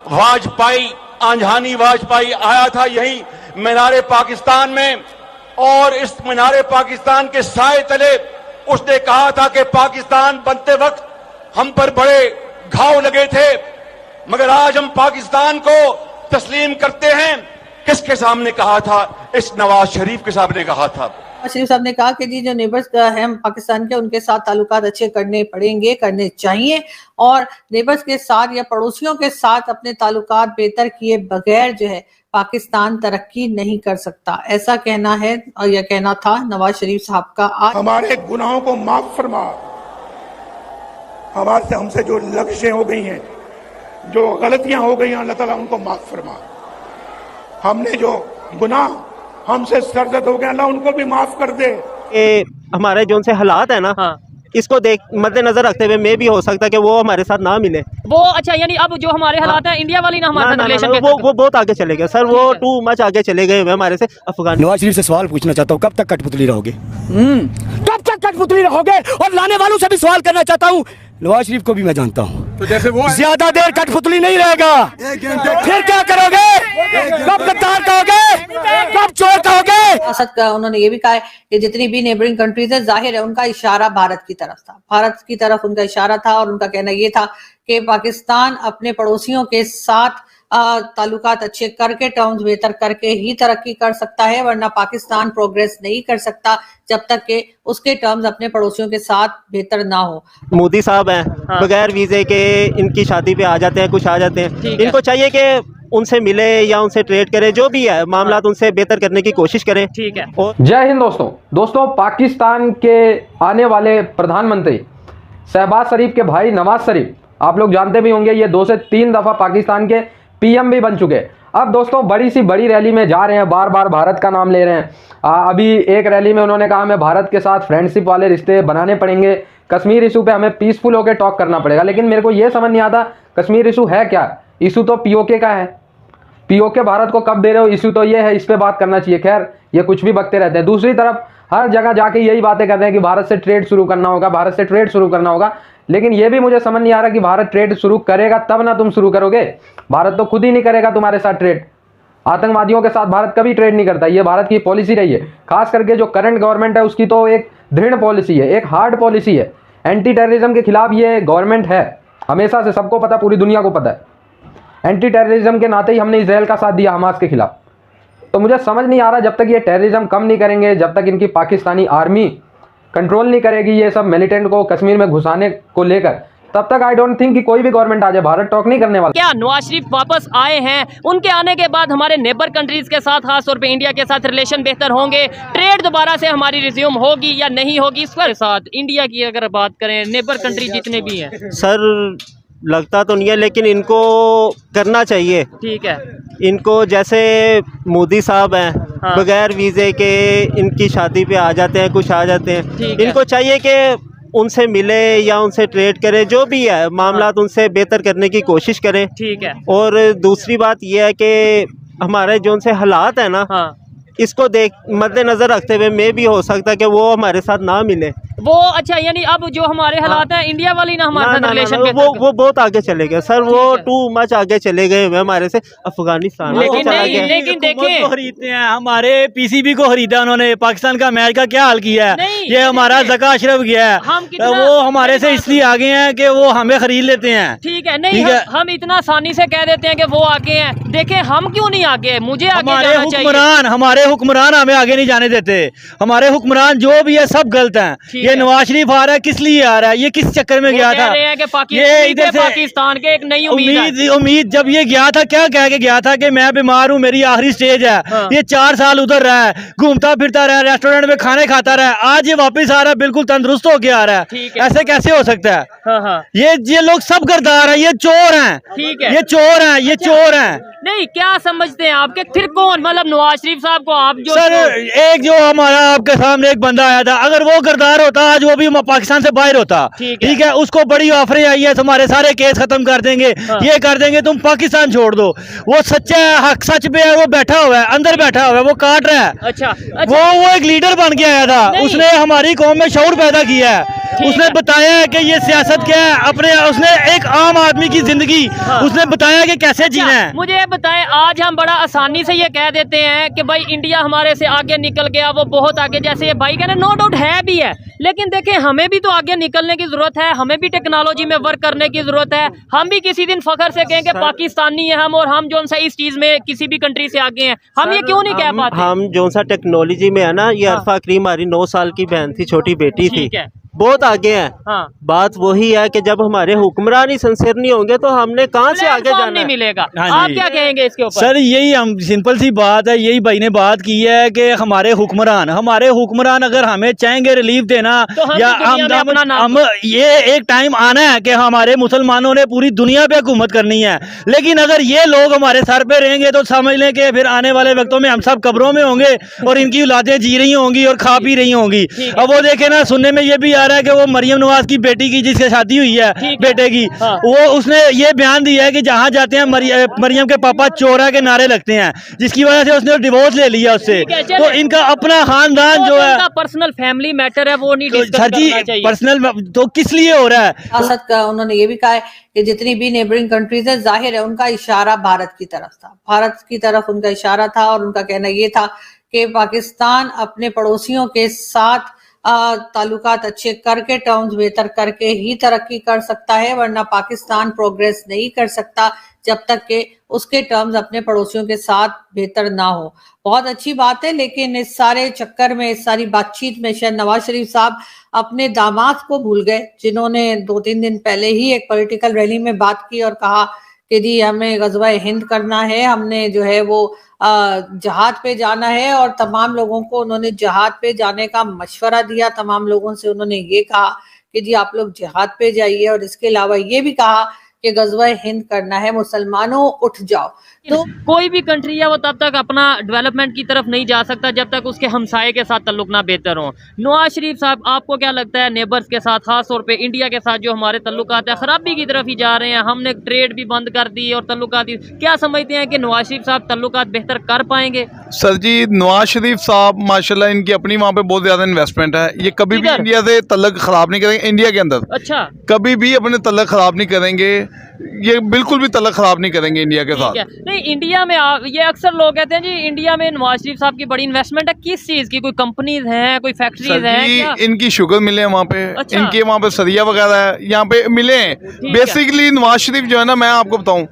वाजपेयी, आंझानी वाजपेयी आया था यही मीनारे पाकिस्तान में, और इस मीनारे पाकिस्तान के साए तले उसने कहा था कि पाकिस्तान बनते वक्त हम पर बड़े घाव लगे थे, मगर आज हम पाकिस्तान को तस्लीम करते हैं। किसके सामने कहा था? इस नवाज शरीफ के सामने कहा था। शरीफ साहब ने कहा कि जी जो नेबर्स हैं पाकिस्तान के, उनके साथ ताल्लुकात अच्छे करने चाहिए, और नेबर्स के साथ या पड़ोसियों के साथ अपने ताल्लुकात बेहतर किए बगैर जो है पाकिस्तान तरक्की नहीं कर सकता। ऐसा कहना है और यह कहना था नवाज शरीफ साहब का। आज हमारे गुनाहों को माफ फरमा, हमसे जो लग़ज़ें हो गई हैं, जो गलतियां हो गई हैं, अल्लाह ताला उनको माफ फरमा। हमने जो गुनाह हमसे सरजद हो गया, अल्लाह उनको भी माफ कर दे। हमारे जो उनसे हालात है ना, इसको देख मद्देनजर रखते हुए मैं भी हो सकता है कि वो हमारे साथ ना मिले। वो अच्छा, यानी अब जो हमारे हालात हैं इंडिया वाली ना हमारे साथ रिलेशन, वो बहुत आगे चले गए सर, वो टू मच आगे चले गए हमारे से। अफगान नवाज शरीफ से सवाल पूछना चाहता हूँ, कब तक कठपुतली रहोगे? कब तक कठपुतली रहोगे? और लाने वालों से भी सवाल करना चाहता हूँ, नवाज शरीफ को भी मैं जानता हूँ, तो जैसे वो ज्यादा देर कठपुतली नहीं रहेगा। फिर क्या करोगे? कब गद्दार कहोगे? कब चोर कहोगे? उन्होंने ये भी कहा है कि जितनी भी नेबरिंग कंट्रीज है, जाहिर है उनका इशारा भारत की तरफ था, भारत की तरफ उनका इशारा था, और उनका कहना ये था कि पाकिस्तान अपने पड़ोसियों के साथ ताल्लुकात अच्छे करके, टर्म्स बेहतर करके ही तरक्की कर सकता है, वरना पाकिस्तान प्रोग्रेस नहीं कर सकता जब तक कि उसके टर्म्स अपने पड़ोसियों के साथ बेहतर ना हो। मोदी साहब हैं, बगैर वीजे के इनकी शादी पे आ जाते हैं, कुछ आ जाते हैं। इनको चाहिए कि उनसे मिले या उनसे ट्रेड करें, जो भी है मामला उनसे बेहतर करने की कोशिश करें। ठीक है। और जय हिंद दोस्तों, पाकिस्तान के आने वाले प्रधानमंत्री शहबाज शरीफ के भाई नवाज शरीफ, आप लोग जानते भी होंगे, ये 2 से 3 दफा पाकिस्तान के पीएम भी बन चुके। अब दोस्तों बड़ी रैली में जा रहे हैं, बार बार भारत का नाम ले रहे हैं। अभी एक रैली में उन्होंने कहा हमें भारत के साथ फ्रेंडशिप वाले रिश्ते बनाने पड़ेंगे, कश्मीर इशू पे हमें पीसफुल होकर टॉक करना पड़ेगा। लेकिन मेरे को ये समझ नहीं आता कश्मीर इशू है क्या? इशू तो पीओके का है, पीओके भारत को कब दे रहे हो? इशू तो ये है, इस पे बात करना चाहिए। खैर ये कुछ भी बकते रहते हैं। दूसरी तरफ हर जगह जाके यही बातें करते हैं कि भारत से ट्रेड शुरू करना होगा, भारत से ट्रेड शुरू करना होगा। लेकिन ये भी मुझे समझ नहीं आ रहा कि भारत ट्रेड शुरू करेगा तब ना तुम शुरू करोगे। भारत तो खुद ही नहीं करेगा तुम्हारे साथ ट्रेड। आतंकवादियों के साथ भारत कभी ट्रेड नहीं करता, ये भारत की पॉलिसी रही है। खास करके जो करंट गवर्नमेंट है उसकी तो एक दृढ़ पॉलिसी है, एक हार्ड पॉलिसी है। एंटी टेररिज्म के खिलाफ ये गवर्नमेंट है हमेशा से, सबको पता, पूरी दुनिया को पता है। एंटी टेररिज्म के नाते ही हमने इसराइल का साथ दिया हमास के खिलाफ। तो मुझे समझ नहीं आ रहा, जब तक ये टेररिज्म कम नहीं करेंगे, जब तक इनकी पाकिस्तानी आर्मी कंट्रोल नहीं करेगी ये सब मिलिटेंट को कश्मीर में घुसाने को लेकर, तब तक आई डोंट थिंक कि कोई भी गवर्नमेंट आ जाए, भारत टॉक नहीं करने वाला। क्या नवाज शरीफ वापस आए हैं, उनके आने के बाद हमारे नेबर कंट्रीज के साथ, खासतौर पे इंडिया के साथ रिलेशन बेहतर होंगे, ट्रेड दोबारा से हमारी रिज्यूम होगी या नहीं होगी? इस पर साथ इंडिया की अगर बात करें, नेबर कंट्री जितने भी हैं सर लगता तो नहीं है, लेकिन इनको करना चाहिए। ठीक है। इनको जैसे मोदी साहब हैं, बगैर वीजे के इनकी शादी पे आ जाते हैं, कुछ आ जाते हैं। इनको चाहिए कि उनसे मिले या उनसे ट्रेड करें, जो भी है मामला उनसे बेहतर करने की कोशिश करें। ठीक है। और दूसरी बात यह है कि हमारे जो उनसे हालात है ना, इसको देख मद्देनजर रखते हुए मैं भी हो सकता है कि वो हमारे साथ ना मिले। वो अच्छा, यानी अब जो हमारे हालात हैं इंडिया वाली ना हमारे साथ रिलेशन, वो बहुत आगे चले गए सर, वो टू मच आगे चले गए हुए हमारे से। अफगानिस्तान लेकिन देखिए खरीदते हैं, हमारे पीसीबी को खरीदा उन्होंने, पाकिस्तान का अमेरिका क्या हाल किया है, ये हमारा जका अशरफ गया है, वो हमारे से इसलिए आगे हैं कि वो हमें खरीद लेते हैं। ठीक है, नहीं हम इतना आसानी से कह देते हैं कि वो आगे हैं, देखें हम क्यों नहीं आगे? मुझे आगे जाना चाहिए। हमारे हुक्मरान हमें आगे नहीं जाने देते, हमारे हुक्मरान जो भी है सब गलत हैं। ये नवाज शरीफ आ रहा है, किस लिए आ रहा है, ये किस चक्कर में गया था? ये इधर से पाकिस्तान के एक नई उम्मीद जब ये गया था, क्या कह के गया था कि मैं बीमार हूँ, मेरी आखिरी स्टेज है। ये 4 साल उधर रहा है, घूमता फिरता रहा, रेस्टोरेंट में खाने खाता रहा, आज ये वापस आ रहा है, बिल्कुल तंदुरुस्त होके आ रहा है। ऐसे कैसे हो सकता है? ये लोग सब गद्दार हैं, ये चोर हैं। ठीक है, ये चोर हैं, ये चोर हैं। नहीं, क्या समझते हैं आपके? फिर कौन, मतलब नवाज शरीफ साहब को आप जो सर, एक जो हमारा आपके सामने एक बंदा आया था, अगर वो गद्दार होता आज वो भी पाकिस्तान से बाहर होता। ठीक है, उसको बड़ी ऑफरें आई है, तुम्हारे सारे केस खत्म कर देंगे, ये कर देंगे, तुम पाकिस्तान छोड़ दो। वो सच्चा है, हक सच पे है, वो बैठा हुआ है, अंदर बैठा हुआ है, वो काट रहा है। अच्छा। वो एक लीडर बन के आया था, उसने हमारी कौम में शऊर पैदा किया है। उसने बताया है कि ये सियासत क्या है, अपने उसने एक आम आदमी की जिंदगी उसने बताया कि कैसे जीना है। मुझे ये बताएं, आज हम बड़ा आसानी से ये कह देते हैं कि भाई इंडिया हमारे से आगे निकल गया, वो बहुत आगे, जैसे ये भाई कह रहे हैं, नो डाउट है भी है, लेकिन देखें हमें भी तो आगे निकलने की जरूरत है, हमें भी टेक्नोलॉजी में वर्क करने की जरूरत है। हम भी किसी दिन फखर से कहें कि पाकिस्तानी है हम, और हम जो सा इस चीज में किसी भी कंट्री से आगे हैं, हम ये क्यों नहीं कह पाते? हम जो सा टेक्नोलॉजी में है ना, ये अरफा करीम हमारी 9 साल की बहन थी, छोटी बेटी थी, बहुत आगे है। हाँ। बात वही है कि जब हमारे हुक्मरान ही सिंसियर नहीं होंगे तो हमने कहाँ से आगे जाना नहीं मिलेगा। हाँ आप क्या कहेंगे इसके ऊपर? सर यही हम सिंपल सी बात है, यही भाई ने बात की है कि हमारे हुक्मरान अगर हमें चाहेंगे रिलीफ देना, तो हम या हम ये एक टाइम आना है कि हमारे मुसलमानों ने पूरी दुनिया पे हुकूमत करनी है, लेकिन अगर ये लोग हमारे सर पे रहेंगे तो समझ लें कि फिर आने वाले वक्तों में हम सब कब्रों में होंगे और इनकी औलादें जी रही होंगी और खा पी रही होंगी। अब वो देखे ना, सुनने में ये भी आ रहा है कि वो मरियम नवाज की बेटी की जिससे शादी हुई है बेटे की, वो उसने ये बयान दिया है कि जहाँ जाते हैं मरियम के पापा चोरा के नारे लगते हैं, जिसकी वजह से उसने डिवोर्स ले लिया उससे। तो इनका अपना खानदान जो है, पर्सनल फैमिली मैटर है, वो नहीं डिस्कस सर जी करना चाहिए। पर्सनल तो किस लिए हो रहा है? सियासत का उन्होंने ये भी कहा है कि जितनी भी नेबरिंग कंट्रीज है, जाहिर है उनका इशारा भारत की तरफ था, भारत की तरफ उनका इशारा था, और उनका कहना ये था कि पाकिस्तान अपने पड़ोसियों के साथ ताल्लुकात अच्छे करके, टर्म्स बेहतर करके ही तरक्की कर सकता है, वरना पाकिस्तान प्रोग्रेस नहीं कर सकता जब तक कि उसके टर्म्स अपने पड़ोसियों के साथ बेहतर ना हो। बहुत अच्छी बात है, लेकिन इस सारे चक्कर में, इस सारी बातचीत में शायद नवाज शरीफ साहब अपने दामाद को भूल गए, जिन्होंने 2-3 दिन पहले ही एक पॉलिटिकल रैली में बात की और कहा कि जी हमें गज़वा हिंद करना है, हमने जो है वो जहाद पे जाना है, और तमाम लोगों को उन्होंने जहाद पे जाने का मशवरा दिया। तमाम लोगों से उन्होंने ये कहा कि जी आप लोग जहाद पे जाइए, और इसके अलावा ये भी कहा कि गज़वा हिंद करना है, मुसलमानों उठ जाओ। तो कोई भी कंट्री है वो तब तक अपना डेवलपमेंट की तरफ नहीं जा सकता जब तक उसके हमसाये के साथ तल्लुक ना बेहतर हो। नवाज शरीफ साहब, आपको क्या लगता है नेबर्स के साथ, खास तौर पे इंडिया के साथ जो हमारे तल्लुकात है, खराबी की तरफ ही जा रहे हैं? हमने ट्रेड भी बंद कर दी और तल्लुकात, क्या समझते हैं कि नवाज शरीफ साहब तल्लुकात बेहतर कर पाएंगे? सर जी, नवाज शरीफ साहब माशाल्लाह इनकी अपनी वहाँ पे बहुत ज्यादा इन्वेस्टमेंट है, ये कभी भी इंडिया से तल्लुक खराब नहीं करेंगे। इंडिया के अंदर अच्छा, कभी भी अपने तल्लुक खराब नहीं करेंगे, ये बिल्कुल भी तल्लुक खराब नहीं करेंगे इंडिया के साथ। नहीं, इंडिया में ये अक्सर लोग कहते हैं जी इंडिया में नवाज शरीफ साहब की बड़ी इन्वेस्टमेंट है, किस चीज की? कोई कंपनीज हैं, कोई फैक्ट्रीज हैं? इनकी शुगर मिले हैं वहाँ पे। अच्छा। इनके वहाँ पे सरिया वगैरह है, यहाँ पे मिले हैं। बेसिकली नवाज शरीफ जो है ना, मैं आपको बताऊँ,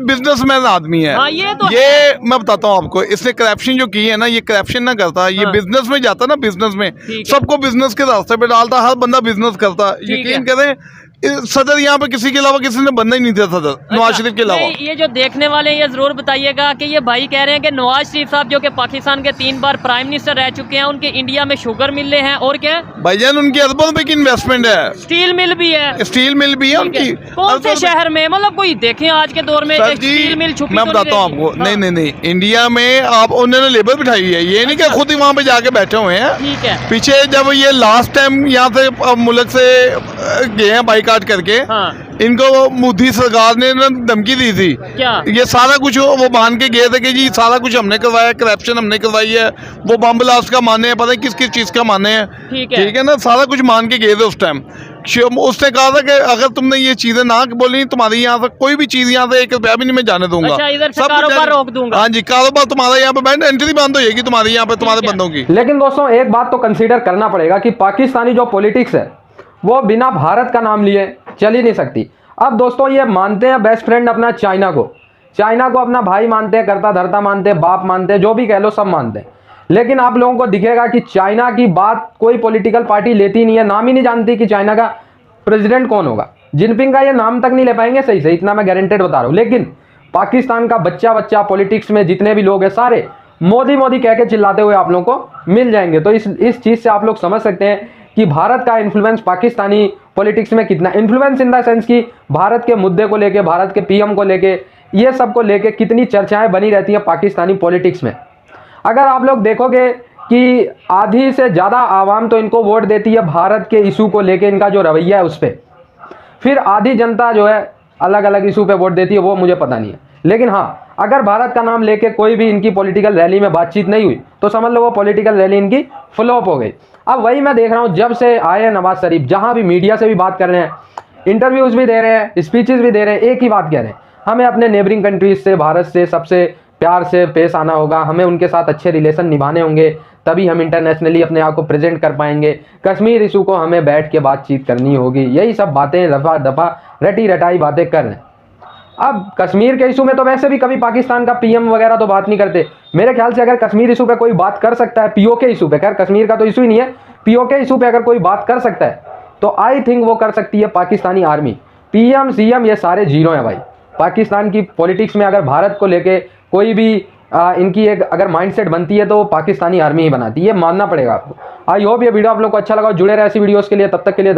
बिजनेसमैन आदमी है। हाँ, ये मैं बताता हूँ आपको, इसने करप्शन जो की है ना, ये करप्शन ना करता, ये बिजनेस में जाता ना, बिजनेस में सबको बिजनेस के रास्ते पे डालता, हर बंदा बिजनेस करता। यकीन करें, सदर यहाँ पे किसी के अलावा किसी ने बनना ही नहीं था सदर, नवाज शरीफ के अलावा। ये जो देखने वाले हैं ये जरूर बताइएगा कि ये भाई कह रहे हैं कि नवाज शरीफ साहब जो कि पाकिस्तान के 3 बार प्राइम मिनिस्टर रह चुके हैं, उनके इंडिया में शुगर मिले हैं, और क्या भाईजान उनकी अरबों रुपए की इन्वेस्टमेंट है, स्टील मिल भी है, स्टील मिल भी है उनकी। कौन से शहर में? मतलब कोई देखें आज के दौर में स्टील मिल छुपी, मैं बताता हूँ आपको। नहीं, इंडिया में आप उन्होंने लेबर बिठाई हुई है, ये नहीं कि खुद ही वहाँ पे जाके बैठे हुए हैं। ठीक है। पीछे जब ये लास्ट टाइम यहाँ से मुल्क से गए हैं बाईकाट करके, इनको मोदी सरकार ने धमकी दी थी क्या? ये सारा कुछ वो मान के गए थे कि जी सारा कुछ हमने करवाया, करप्शन हमने करवाई है, वो बम ब्लास्ट का माने हैं, पता नहीं किस किस चीज का माने हैं। ठीक है ना, सारा कुछ मान के गए थे उस टाइम। उसने कहा था कि अगर तुमने ये चीजें ना बोली, तुम्हारी यहाँ से कोई भी चीज यहाँ से 1 रुपया भी नहीं मैं जाने दूंगा। अच्छा, इधर से कारोबार रोक दूंगा। हाँ जी, कारोबार तुम्हारा यहाँ पे बैंड, एंट्री बंद हो जाएगी तुम्हारी यहाँ पे, तुम्हारे बंदों की। लेकिन दोस्तों एक बात तो कंसीडर करना पड़ेगा कि पाकिस्तानी जो पॉलिटिक्स है वो बिना भारत का नाम लिए चल ही नहीं सकती। अब दोस्तों ये मानते हैं बेस्ट फ्रेंड अपना चाइना को अपना भाई मानते हैं, करता धरता मानते हैं, बाप मानते हैं, जो भी कह लो सब मानते हैं। लेकिन आप लोगों को दिखेगा कि चाइना की बात कोई पॉलिटिकल पार्टी लेती नहीं है, नाम ही नहीं जानती कि चाइना का प्रेसिडेंट कौन होगा। जिनपिंग का ये नाम तक नहीं ले पाएंगे सही से, इतना मैं गारंटेड बता रहा हूँ। लेकिन पाकिस्तान का बच्चा पॉलिटिक्स में जितने भी लोग हैं सारे मोदी कह के चिल्लाते हुए आप लोगों को मिल जाएंगे। तो इस चीज़ से आप लोग समझ सकते हैं कि भारत का इन्फ्लुएंस पाकिस्तानी पॉलिटिक्स में कितना, इन्फ्लुएंस इन द सेंस कि भारत के मुद्दे को लेके, भारत के पीएम को लेके, ये सब को लेके कितनी चर्चाएं बनी रहती हैं पाकिस्तानी पॉलिटिक्स में। अगर आप लोग देखोगे कि आधी से ज़्यादा आवाम तो इनको वोट देती है भारत के इशू को लेके, इनका जो रवैया है उस पर, फिर आधी जनता जो है अलग अलग इशू पे वोट देती है, वो मुझे पता नहीं है। लेकिन हाँ, अगर भारत का नाम लेके कोई भी इनकी पॉलिटिकल रैली में बातचीत नहीं हुई तो समझ लो वो पॉलिटिकल रैली इनकी फ्लॉप हो गई। अब वही मैं देख रहा हूँ, जब से आए नवाज शरीफ, जहाँ भी मीडिया से भी बात कर रहे हैं, इंटरव्यूज़ भी दे रहे हैं, स्पीचेस भी दे रहे हैं, एक ही बात कह रहे हैं, हमें अपने नेबरिंग कंट्रीज से, भारत से सबसे प्यार से पेश आना होगा, हमें उनके साथ अच्छे रिलेशन निभाने होंगे, तभी हम इंटरनेशनली अपने आप को प्रेजेंट कर पाएंगे। कश्मीर इशू को हमें बैठ के बातचीत करनी होगी। यही सब बातें दफ़ा दफ़ा रटी रटाई बातें कर रहे हैं। अब कश्मीर के इशू में तो वैसे भी कभी पाकिस्तान का पीएम वगैरह तो बात नहीं करते। मेरे ख्याल से अगर कश्मीर इशू पे कोई बात कर सकता है, पीओके इशू पे, खैर कश्मीर का तो इशू ही नहीं है, पीओके इशू पे अगर कोई बात कर सकता है तो आई थिंक वो कर सकती है पाकिस्तानी आर्मी। पीएम सीएम ये सारे जीरो हैं भाई। पाकिस्तान की पॉलिटिक्स में अगर भारत को लेके कोई भी इनकी एक अगर माइंडसेट बनती है तो पाकिस्तानी आर्मी ही बनाती है, ये मानना पड़ेगा आपको। आई होप ये वीडियो आप लोग को अच्छा लगा, जुड़े रहे ऐसी वीडियोस के लिए। तब तक के लिए